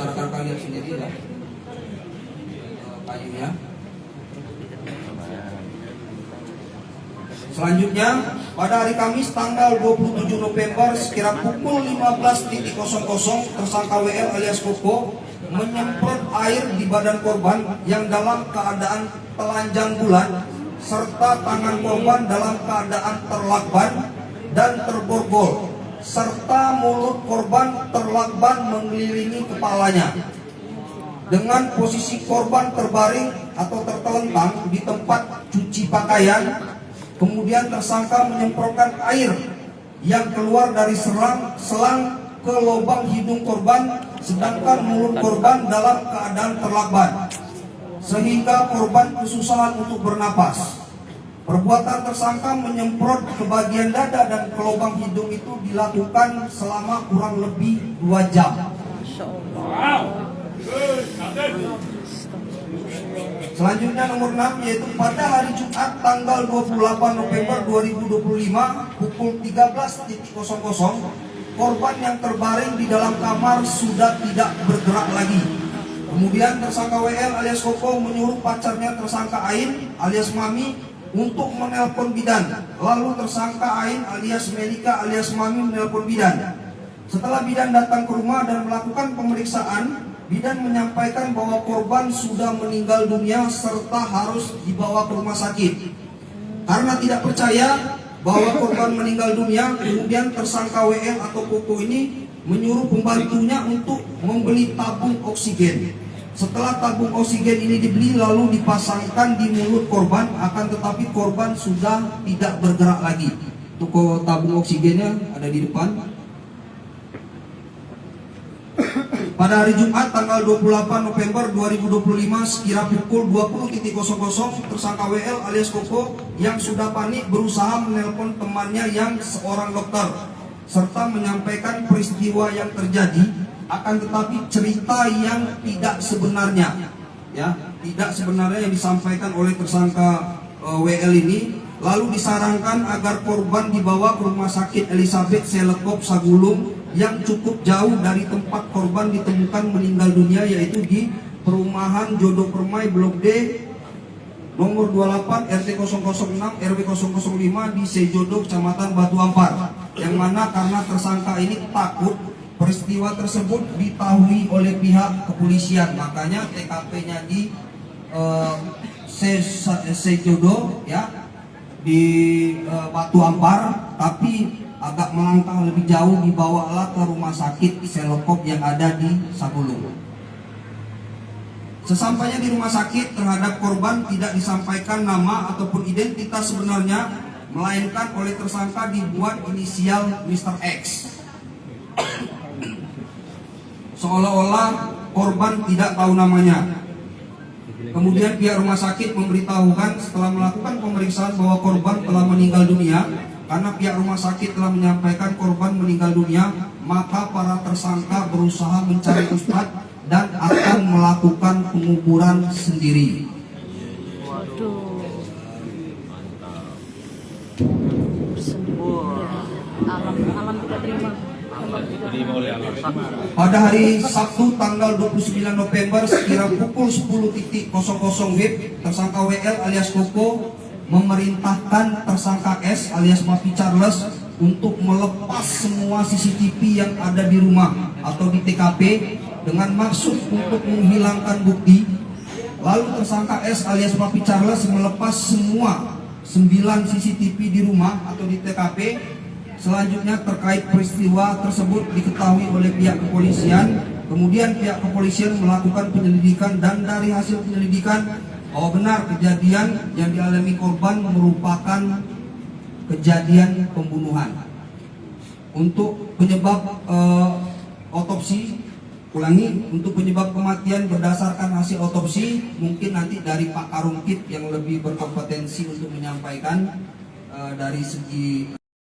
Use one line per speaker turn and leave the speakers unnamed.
rekan-rekan lihat sendiri ya kayunya. Selanjutnya, pada hari Kamis tanggal 27 November sekira pukul 15.00 tersangka WL alias Koko menyemprot air di badan korban yang dalam keadaan telanjang bulat serta tangan korban dalam keadaan terlakban dan terborgol serta mulut korban terlakban mengelilingi kepalanya. Dengan posisi korban terbaring atau tertelentang di tempat cuci pakaian, kemudian tersangka menyemprotkan air yang keluar dari selang ke lubang hidung korban, sedangkan mulut korban dalam keadaan terlakban, sehingga korban kesusahan untuk bernapas. Perbuatan tersangka menyemprot ke bagian dada dan ke lubang hidung itu dilakukan selama kurang lebih 2 jam. Selanjutnya nomor 6, yaitu pada hari Jumat tanggal 28 November 2025 pukul 13.00 korban yang terbaring di dalam kamar sudah tidak bergerak lagi. Kemudian tersangka WL alias Koko menyuruh pacarnya tersangka Ain alias Mami untuk menelpon bidan. Lalu tersangka Ain alias Melika alias Mami menelpon bidan. Setelah bidan datang ke rumah dan melakukan pemeriksaan, bidan menyampaikan bahwa korban sudah meninggal dunia serta harus dibawa ke rumah sakit. Karena tidak percaya bahwa korban meninggal dunia, kemudian tersangka WL atau Koko ini menyuruh pembantunya untuk membeli tabung oksigen. Setelah tabung oksigen ini dibeli lalu dipasangkan di mulut korban, akan tetapi korban sudah tidak bergerak lagi. Untuk tabung oksigennya ada di depan. Pada hari Jumat tanggal 28 November 2025 sekira pukul 20.00 tersangka WL alias Koko yang sudah panik berusaha menelpon temannya yang seorang dokter serta menyampaikan peristiwa yang terjadi, akan tetapi cerita yang tidak sebenarnya yang disampaikan oleh tersangka WL ini. Lalu disarankan agar korban dibawa ke rumah sakit Elizabeth Selekop Sagulung yang cukup jauh dari tempat korban ditemukan meninggal dunia, yaitu di perumahan Jodoh Permai Blok D nomor 28 RT 006 RW 005 di Sejodo Kecamatan Batu Ampar, yang mana karena tersangka ini takut peristiwa tersebut diketahui oleh pihak kepolisian, makanya TKP-nya di Sejodo ya di Batu Ampar, tapi agak melangkah lebih jauh dibawalah ke rumah sakit Selekop yang ada di Sagulung. Sesampainya di rumah sakit, terhadap korban tidak disampaikan nama ataupun identitas sebenarnya, melainkan oleh tersangka dibuat inisial Mr. X. Seolah-olah korban tidak tahu namanya. Kemudian pihak rumah sakit memberitahukan setelah melakukan pemeriksaan bahwa korban telah meninggal dunia. Karena pihak rumah sakit telah menyampaikan korban meninggal dunia, maka para tersangka berusaha mencari ustadz dan akan melakukan penguburan sendiri.
Waduh, sembur. Alam kita terima.
Pada hari Sabtu tanggal 29 November sekira pukul 10.00 WIB, tersangka WL alias Koko memerintahkan tersangka S alias Papi Charles untuk melepas semua CCTV yang ada di rumah atau di TKP dengan maksud untuk menghilangkan bukti. Lalu tersangka S alias Papi Charles melepas semua 9 CCTV di rumah atau di TKP. Selanjutnya terkait peristiwa tersebut diketahui oleh pihak kepolisian. Kemudian pihak kepolisian melakukan penyelidikan dan dari hasil penyelidikan bahwa benar kejadian yang dialami korban merupakan kejadian pembunuhan. Untuk penyebab otopsi, untuk penyebab kematian berdasarkan hasil otopsi, mungkin nanti dari Pak Karungkit yang lebih berkompetensi untuk menyampaikan dari segi